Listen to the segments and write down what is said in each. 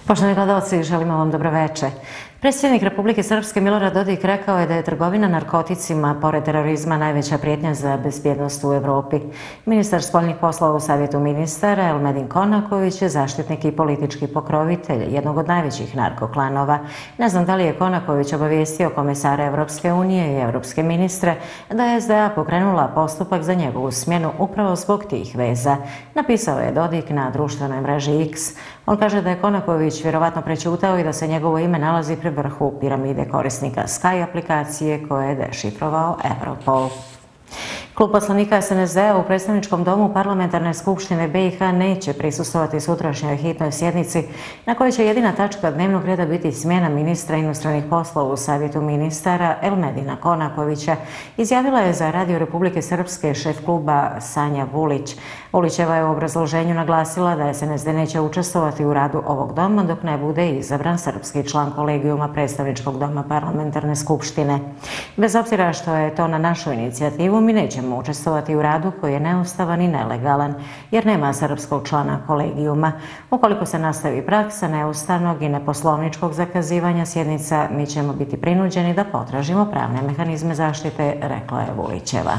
Poštovani gledalci, želimo vam dobroveče. Predsjednik Republike Srpske Milorad Dodik rekao je da je trgovina narkoticima, pored terorizma, najveća prijetnja za bezbjednost u Evropi. Ministar spoljnih poslova u Savjetu ministara Elmedin Konaković je zaštitnik i politički pokrovitelj jednog od najvećih narkoklanova. Ne znam da li je Konaković obavijestio komesare Evropske unije i evropske ministre da je SDA pokrenula postupak za njegovu smjenu upravo zbog tih veza. Napisao je Dodik na društvenoj mreži X. On kaže da je Konaković vjerovatno prećutao i da se njegovo ime nalazi pri vrhu piramide korisnika Sky aplikacije koje je dešifrovao Europol. Klub poslanika SNSD-a u predstavničkom domu Parlamentarne skupštine BiH neće prisustvovati sutrašnjoj hitnoj sjednici na kojoj će jedina tačka dnevnog reda biti smjena ministra inostranih poslova u Savjetu ministara Elmedina Konakovića, izjavila je za Radio Republike Srpske šef kluba Sanja Vulić. Vulićeva je u obrazloženju naglasila da SNSD neće učestvovati u radu ovog doma dok ne bude izabran srpski član kolegijuma predstavničkog doma Parlamentarne skupštine. Bez obzira što je to na našu inicijativu, mi nećemo učestvovati u radu koji je neustavan i nelegalan, jer nema srpskog člana kolegijuma. Ukoliko se nastavi praksa neustavnog i neposlovničkog zakazivanja sjednica, mi ćemo biti prinuđeni da potražimo pravne mehanizme zaštite, rekla je Vulićeva.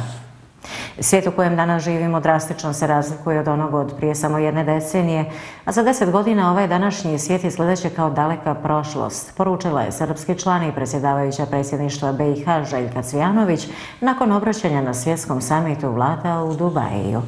Svijet u kojem danas živimo drastično se razlikuje od onog od prije samo jedne decenije, a za 10 godina ovaj današnji svijet izgledaće kao daleka prošlost, poručila je srpski član i predsjedavajuća predsjedništva BiH Željka Cvijanović nakon obraćanja na svjetskom samitu vlada u Dubaju.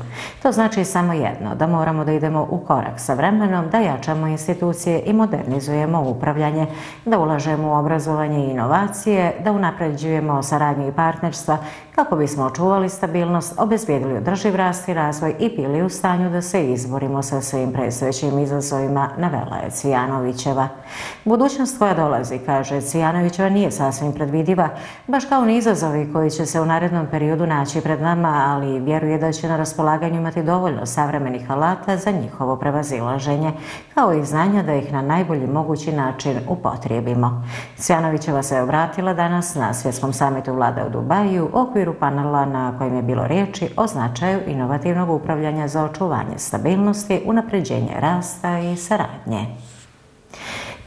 To znači samo jedno, da moramo da idemo u korak sa vremenom, da jačamo institucije i modernizujemo upravljanje, da ulažemo u obrazovanje i inovacije, da unapređujemo saradnju i partnerstva kako bismo očuvali stabilnost, obezbijedili održiv rast i razvoj i bili u stanju da se izborimo sa svim predstojećim izazovima, navela je Cvijanovićeva. Budućnost koja dolazi, kaže Cvijanovićeva, nije sasvim predvidiva, baš kao ni izazovi koji će se u narednom periodu naći pred nama, ali vjeruje da će na raspolaganju imati dovoljno savremenih alata za njihovo prevazilaženje, kao i znanja da ih na najbolji mogući način upotrijebimo. Cvijanovićeva se obratila danas na svjetskom samitu vlada u Dubaju u okviru panela na kojem je bilo riječi o značaju inovativnog upravljanja za očuvanje stabilnosti, unapređenje rasta i saradnje.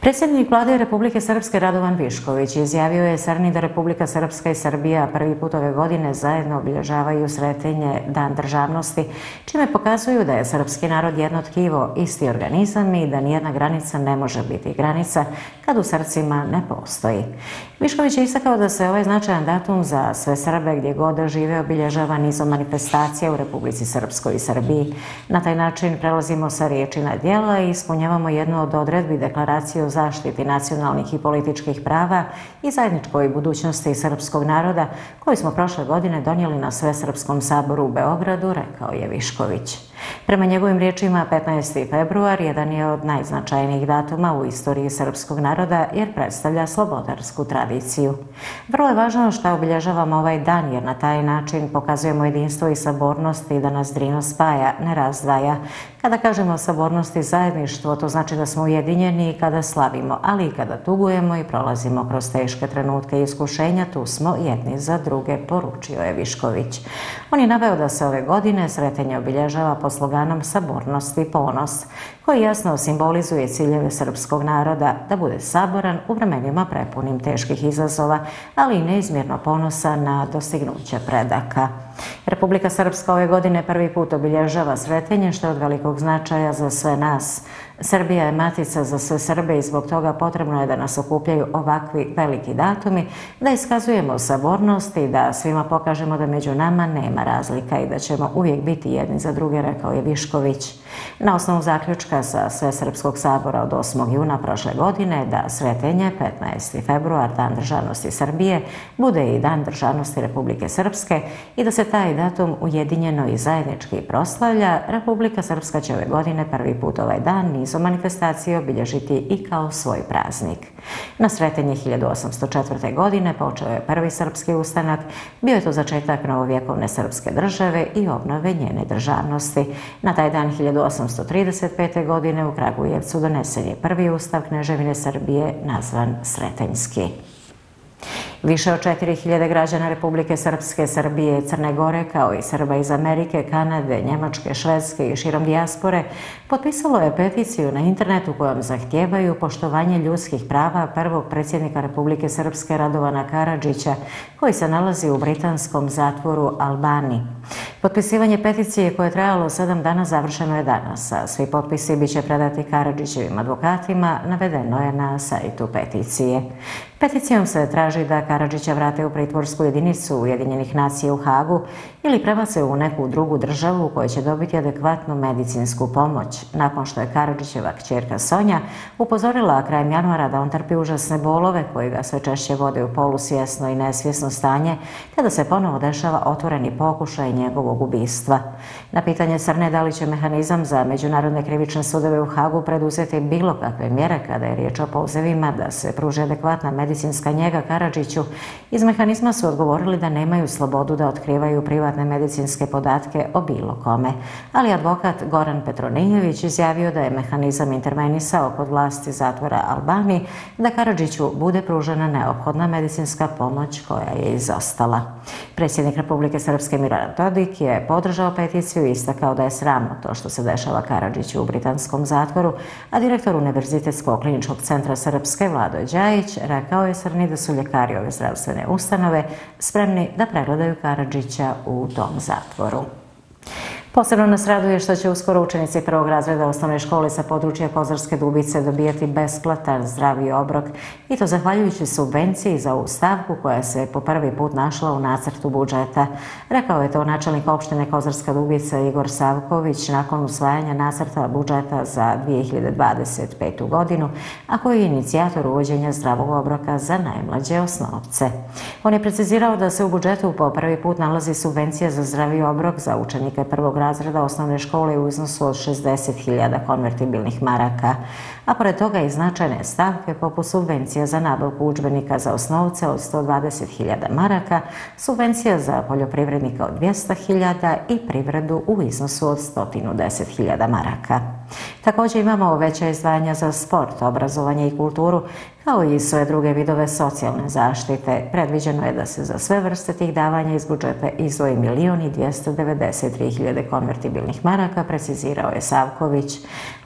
Predsjednik vlade Republike Srpske Radovan Višković izjavio je Srni da Republika Srpska i Srbija prvi put ove godine zajedno obilježavaju Sretenje Dan državnosti, čime pokazuju da je srpski narod jedno tkivo, isti organizam i da nijedna granica ne može biti granica kad u srcima ne postoji. Višković je istakao da se ovaj značajan datum za sve Srbe gdje god žive obilježava nizom manifestacija u Republici Srpskoj i Srbiji. Na taj način prelazimo sa riječi na djela i ispunjavamo jednu od odredbi deklaracije o zaštiti nacionalnih i političkih prava i zajedničkoj budućnosti srpskog naroda koju smo prošle godine donijeli na Svesrpskom saboru u Beogradu, rekao je Višković. Prema njegovim riječima, 15. februar jedan je od najznačajnijih datuma u istoriji srpskog naroda jer predstavlja slobodarsku tradiciju. Vrlo je važno što obilježavamo ovaj dan jer na taj način pokazujemo jedinstvo i sabornost i da nas Drino spaja, ne razdvaja. Kada kažemo sabornost i zajedništvo, to znači da smo ujedinjeni i kada slavimo, ali i kada tugujemo i prolazimo kroz teške trenutke i iskušenja, tu smo jedni za druge, poručio je Višković. On je naveo da se ove godine Sretenje obilježava po sloganom Sabornost i ponos, koji jasno simbolizuje ciljeve srpskog naroda da bude saboran u vremenima prepunim teških izazova, ali i neizmjerno ponosa na dostignuće predaka. Republika Srpska ove godine prvi put obilježava Sretenje, što je od velikog značaja za sve nas. Srbija je matica za sve Srbe i zbog toga potrebno je da nas okupljaju ovakvi veliki datumi, da iskazujemo sabornost i da svima pokažemo da među nama nema razlika i da ćemo uvijek biti jedni za druge, rekao je Višković. Na osnovu zaključka sa Svesrpskog sabora od 8. juna prošle godine da Sretenje, 15. februar, Dan državnosti Srbije, bude i Dan državnosti Republike Srpske i da se taj datum ujedinjeno i zajednički proslavlja, Republika Srpska će ove godine prvi put ovaj dan nizom manifestacije obilježiti i kao svoj praznik. Na Sretenje 1804. godine počeo je prvi srpski ustanak, bio je to začetak novovjekovne srpske države i obnove njene državnosti. Na taj dan 1835. godine u Kragujevcu donesen je prvi ustav Kneževine Srbije nazvan Sretenjski. Više od 4.000 građana Republike Srpske, Srbije i Crne Gore, kao i Srba iz Amerike, Kanade, Njemačke, Švedske i širom dijaspore, potpisalo je peticiju na internetu kojom zahtijevaju poštovanje ljudskih prava prvog predsjednika Republike Srpske Radovana Karadžića, koji se nalazi u britanskom zatvoru Albani. Potpisivanje peticije koje je trajalo 7 dana završeno je danas, a svi potpisi biće predati Karadžićevim advokatima, navedeno je na sajtu peticije. Peticijom se traži da Karadžića vrate u pritvorsku jedinicu Ujedinjenih nacija u Hagu ili prebace u neku drugu državu u kojoj će dobiti adekvatnu medicinsku pomoć, nakon što je Karadžićeva kćerka Sonja upozorila krajem januara da on trpi užasne bolove koji ga sve češće vode u polusvjesno i nesvjesno stanje, te da se ponovo dešava otvoreni pokušaj njegovog ubistva. Na pitanje Crne da li će mehanizam za međunarodne krivične sudove u Hagu preduzeti bilo kakve mjere kada je riječ o pozivima da se pruži adekvatna medicinska njega Karadžiću, iz mehanizma su odgovorili da nemaju slobodu da otkrivaju privatne medicinske podatke o bilo kome. Ali advokat Goran Petronijević izjavio da je mehanizam intervenisao kod vlasti zatvora Albani da Karadžiću bude pružena neophodna medicinska pomoć koja je izostala. Predsjednik Republike Srpske Milorad Dodik je podržao peticiju i istakao da je sramno to što se dešava Karadžiću u britanskom zatvoru, a direktor Univerzitetskog kliničkog centra Srpske Vlado Đajić rekao je Crni da su ljekari ove zdravstvene ustanove spremni da pregledaju Karadžića u tom zatvoru. Posebno nas raduje što će uskoro učenici prvog razreda osnovne škole sa područja Kozarske Dubice dobijati besplatan zdravi obrok, i to zahvaljujući subvenciji za ovu stavku koja se po prvi put našla u nacrtu budžeta. Rekao je to načelnik opštine Kozarska Dubica Igor Savković nakon usvajanja nacrta budžeta za 2025. godinu, a koji je inicijator uvođenja zdravog obroka za najmlađe osnovce. On je precizirao da se u budžetu po prvi put nalazi subvencija za zdravi obrok za učenike prvog razreda osnovne škole u iznosu od 60.000 konvertibilnih maraka, a pored toga i značajne stavke poput subvencija za nabavku udžbenika za osnovce od 120.000 maraka, subvencija za poljoprivrednika od 200.000 i privredu u iznosu od 110.000 maraka. Također imamo veća izdvajanja za sport, obrazovanje i kulturu, kao i sve druge vidove socijalne zaštite. Predviđeno je da se za sve vrste tih davanja iz budžeta izdvoji 1.293.000 konvertibilnih maraka, precizirao je Savković.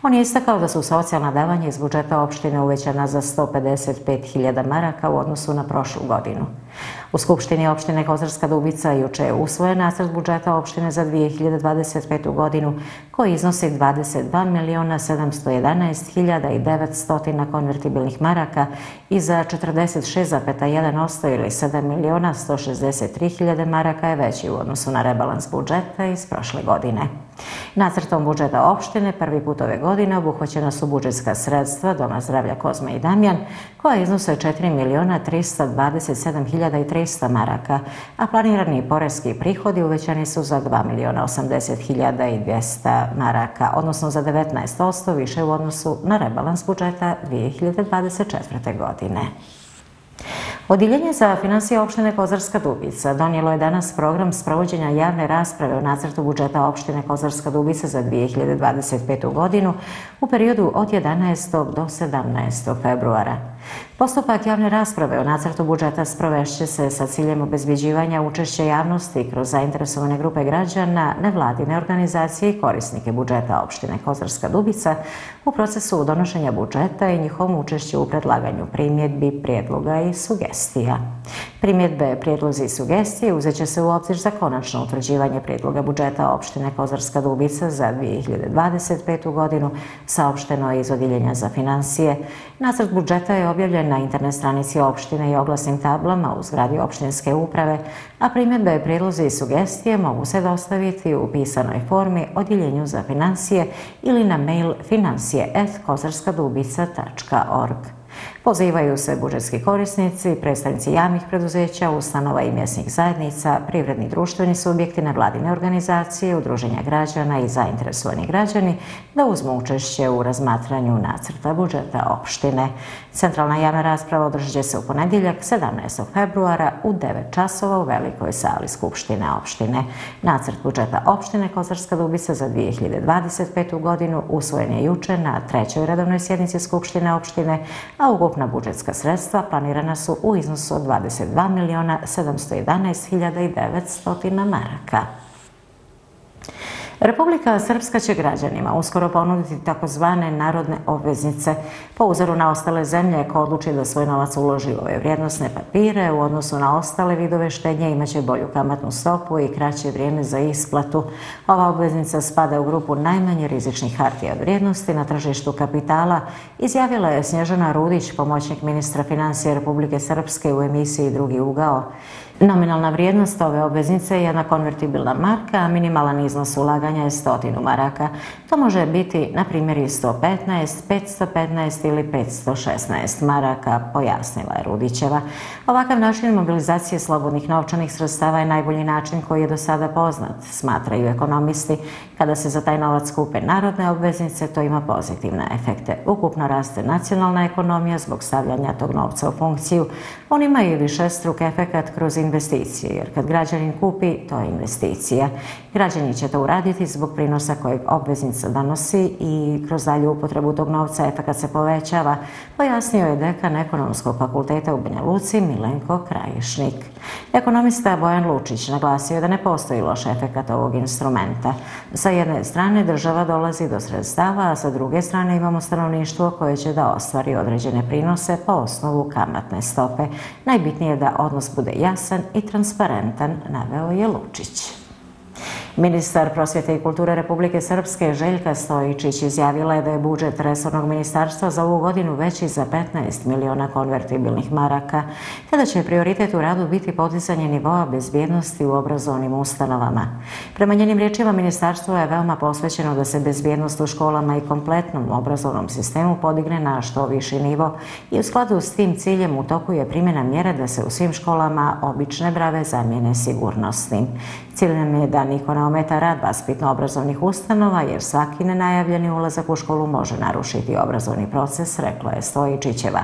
On je istakao da su socijalna davanja iz budžeta opštine uvećana za 155.000 maraka u odnosu na prošlu godinu. U Skupštini opštine Kozarska Dubica juče je usvojen nacrt budžeta opštine za 2025. godinu koji iznosi 22.711.900 konvertibilnih maraka i za 46,1% ili 7.163.000 maraka je veći u odnosu na rebalans budžeta iz prošle godine. Nacrtom budžeta opštine prvi put ove godine obuhvaćena su budžetska sredstva Doma zdravlja Kozma i Damjan koja iznose 4.327.300 maraka, a planirani poreski prihodi uvećani su za 2.080.200 maraka, odnosno za 19% više u odnosu na rebalans budžeta 2024. godine. Odjeljenje za finansije opštine Kozarska Dubica donijelo je danas program sprovođenja javne rasprave o nacrtu budžeta opštine Kozarska Dubica za 2025. godinu u periodu od 11. do 17. februara. Postupak javne rasprave o nacrtu budžeta sprovešće se sa ciljem obezbeđivanja učešća javnosti kroz zainteresovane grupe građana, nevladine organizacije i korisnike budžeta opštine Kozarska Dubica u procesu donošenja budžeta i njihovom učešću u predlaganju primjedbi, prijedloga i sugestija. Primjedbe, prijedlozi i sugestije uzet će se u obzir za konačno utvrđivanje prijedloga budžeta opštine Kozarska Dubica za 2025. godinu, saopšteno je iz Odjeljenja za finansije. Nacrt budžeta je objavljen na internet stranici opštine i oglasnim tablama u zgradi opštinske uprave, a primjedbe, prijedlozi i sugestije mogu se dostaviti u pisanoj formi Odjeljenju za finansije ili na mail finansije@kozarskadubica.org. Pozivaju se budžetski korisnici, predstavnici javnih preduzeća, ustanova i mjesnih zajednica, privredni i društveni subjekti, nevladine organizacije, udruženja građana i zainteresovani građani da uzmu učešće u razmatranju nacrta budžeta opštine. Centralna javna rasprava održat će se u ponedjeljak 17. februara u 9 časova u velikoj sali Skupštine opštine. Nacrt budžeta opštine Kozarska Dubica za 2025. godinu usvojen je juče na 3. redovnoj sjednici Skupštine opštine, a ukupno Ukupna budžetska sredstva planirana su u iznosu od 22.711.900 maraka. Republika Srpska će građanima uskoro ponuditi takozvane narodne obveznice po uzoru na ostale zemlje. Ko odluči da svoj novac uloži u ove vrijednosne papire u odnosu na ostale vidove štednje imaće bolju kamatnu stopu i kraće vrijeme za isplatu. Ova obveznica spada u grupu najmanje rizičnih hartija od vrijednosti na tržištu kapitala, izjavila je Snježana Rudić, pomoćnik ministra financija Republike Srpske u emisiji Drugi ugao. Nominalna vrijednost ove obveznice je jedna konvertibilna marka, a minimalan iznos ulaganja je 100 maraka. To može biti, na primjer, i 115, 515 ili 516 maraka, pojasnila je Rudićeva. Ovakav način mobilizacije slobodnih novčanih sredstava je najbolji način koji je do sada poznat, smatraju ekonomisti. Kada se za taj novac kupe narodne obveznice, to ima pozitivne efekte. Ukupno raste nacionalna ekonomija zbog stavljanja tog novca u funkciju. On ima i višestruk efekat kroz investicije, jer kad građanin kupi, to je investicija. Građani će to uraditi zbog prinosa kojeg obveznica donosi i kroz dalju upotrebu tog novca efekat se povećava, pojasnio je dekan Ekonomskog fakulteta u Banja Luci Milenko Krajišnik. Ekonomista Bojan Lučić naglasio je da ne postoji loš efekat ovog instrumenta. Sa jedne strane država dolazi do sredstava, a sa druge strane imamo stanovništvo koje će da ostvari određene prinose po osnovu kamatne stope. Najbitnije je da odnos bude jasan i transparentan, naveo je Lučić. Ministar prosvjete i kulture Republike Srpske Željka Stojičić izjavila je da je budžet resornog ministarstva za ovu godinu veći za 15 miliona konvertibilnih maraka, te da će prioritet u radu biti podizanje nivoa bezbjednosti u obrazovnim ustanovama. Prema njenim riječima, ministarstvo je veoma posvećeno da se bezbjednost u školama i kompletnom obrazovnom sistemu podigne na što viši nivo i u skladu s tim ciljem u toku je primjena mjere da se u svim školama obične brave zamijene sigurnosnim. Cilj nam je da niko ne ometa rad vaspitno-obrazovnih ustanova, jer svaki nenajavljeni ulazak u školu može narušiti obrazovni proces, rekla je Stojičićeva.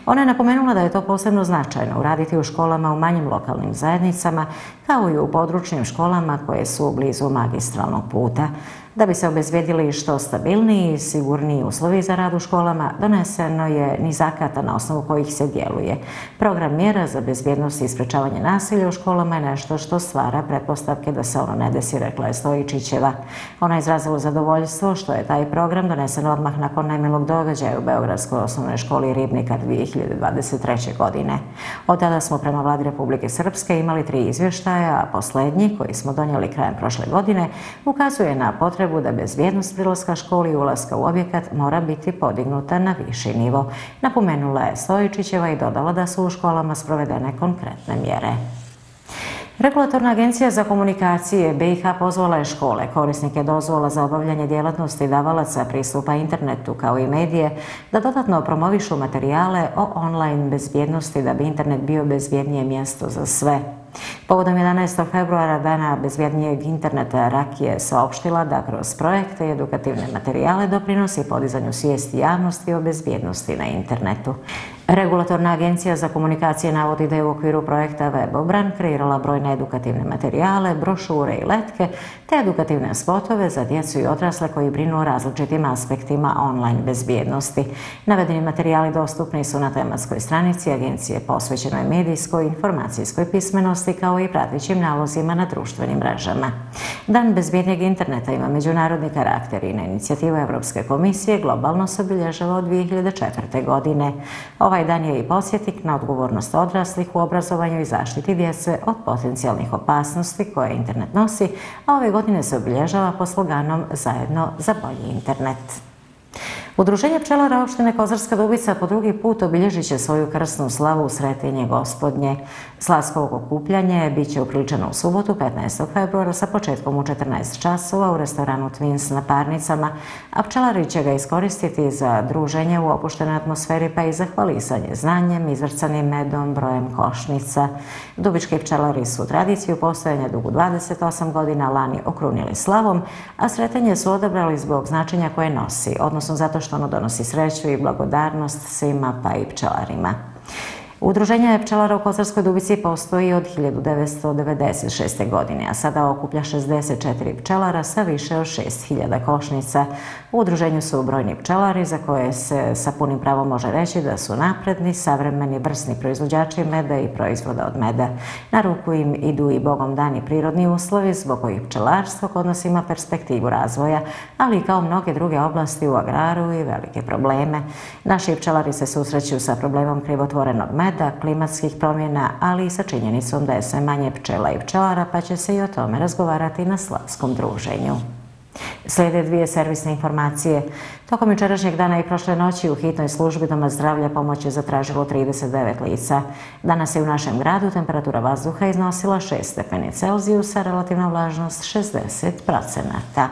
Ona je napomenula da je to posebno značajno uraditi u školama u manjim lokalnim zajednicama, kao i u područnim školama koje su blizu magistralnog puta. Da bi se obezbjedili što stabilniji i sigurniji uslovi za rad u školama, doneseno je niz akata na osnovu kojih se djeluje. Program mjera za bezbjednost i sprečavanje nasilja u školama je nešto što stvara pretpostavke da se ono ne desi, rekla je Stojičićeva. Ona je izrazila zadovoljstvo što je taj program donesen odmah nakon nemilog događaja u Beogradskoj osnovnoj školi Ribnika 2023. godine. Od tada smo prema vladi Republike Srpske imali 3 izvještaja, a posljednji, koji smo donijeli krajem prošle godine, ukazuje na potrebu da bezbjednost prilaska školi i ulaska u objekat mora biti podignuta na viši nivo. Napomenula je Stojičićeva i dodala da su u školama sprovedene konkretne mjere. Regulatorna agencija za komunikacije BiH pozvala je škole, korisnike dozvola za obavljanje djelatnosti davalaca pristupa internetu kao i medije da dodatno promovišu materijale o online bezbjednosti da bi internet bio bezbjednije mjesto za sve. Povodom 11. februara, dana bezbjednijeg interneta, Rakije je saopštila da kroz projekte i edukativne materijale doprinosi podizanju svijesti javnosti o bezbjednosti na internetu. Regulatorna agencija za komunikacije navodi da je u okviru projekta Webobran kreirala brojne edukativne materijale, brošure i letke, te edukativne spotove za djecu i odrasle koji brinu o različitim aspektima online bezbjednosti. Navedeni materijali dostupni su na tematskoj stranici agencije posvećenoj medijskoj i informacijskoj pismenosti kao i pratećim nalozima na društvenim mrežama. Dan bezbjednijeg interneta ima međunarodni karakter i na inicijativu Europske komisije globalno se obilježava od 2004. godine. Ovaj dan je i podsjetnik na odgovornost odraslih u obrazovanju i zaštiti djece od potencijalnih opasnosti koje internet nosi, a ove godine se obilježava po sloganom Zajedno za bolji internet. Udruženje pčelara opštine Kozarska Dubica po drugi put obilježit će svoju krsnu slavu u Sretenje Gospodnje. Slavsko okupljanje bit će upriličeno u subotu 15. februara sa početkom u 14 časova u restoranu Twins na Parnicama, a pčelari će ga iskoristiti za druženje u opuštenoj atmosferi pa i za hvalisanje znanjem, izvrcanim medom, brojem košnica. Dubički pčelari su tradiciju postojanja dugu 28 godina lani okrunili slavom, a Sretenje su odabrali zbog značenja koje nosi, odnosno zato što ono donosi sreću i blagodarnost svima pa i pčelarima. Udruženje pčelara u Kozarskoj Dubici postoji od 1996. godine, a sada okuplja 64 pčelara sa više od 6000 košnica. U udruženju su brojni pčelari za koje se sa punim pravom može reći da su napredni, savremeni, vrsni proizvođači meda i proizvoda od meda. Na ruku im idu i bogom dani prirodni uslovi zbog kojih pčelarstvo kod nas ima perspektivu razvoja, ali i kao mnoge druge oblasti u agraru i velike probleme. Naši pčelari se susreću sa problemom krivotvorenog meda, klimatskih promjena, ali i sa činjenicom da je sve manje pčela i pčelara, pa će se i o tome razgovarati na slavskom druženju. Slijede dvije servisne informacije. Tokom jučerašnjeg dana i prošle noći u hitnoj službi Doma zdravlja pomoć je zatražilo 39 lica. Danas je u našem gradu temperatura vazduha iznosila 6 stepeni Celzijusa, relativna vlažnost 60%.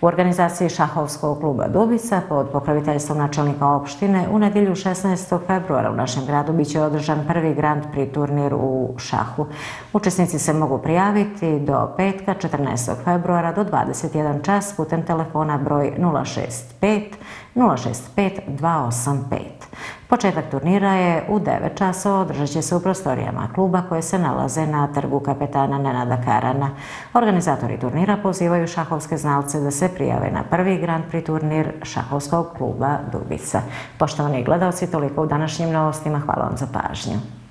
U organizaciji šahovskog kluba Dubica pod pokroviteljstvom načelnika opštine u nedjelju 16. februara u našem gradu biće održan prvi Grand Prix turnir u šahu. Učesnici se mogu prijaviti do petka 14. februara do 21 čas putem telefona broj 065 065 285. Početak turnira je u 9 časova, održat će se u prostorijama kluba koje se nalaze na trgu kapetana Nenada Karana. Organizatori turnira pozivaju šahovske znalce da se prijave na prvi Grand Prix turnir šahovskog kluba Dubica. Poštovani gledalci, toliko u današnjim novostima. Hvala vam za pažnju.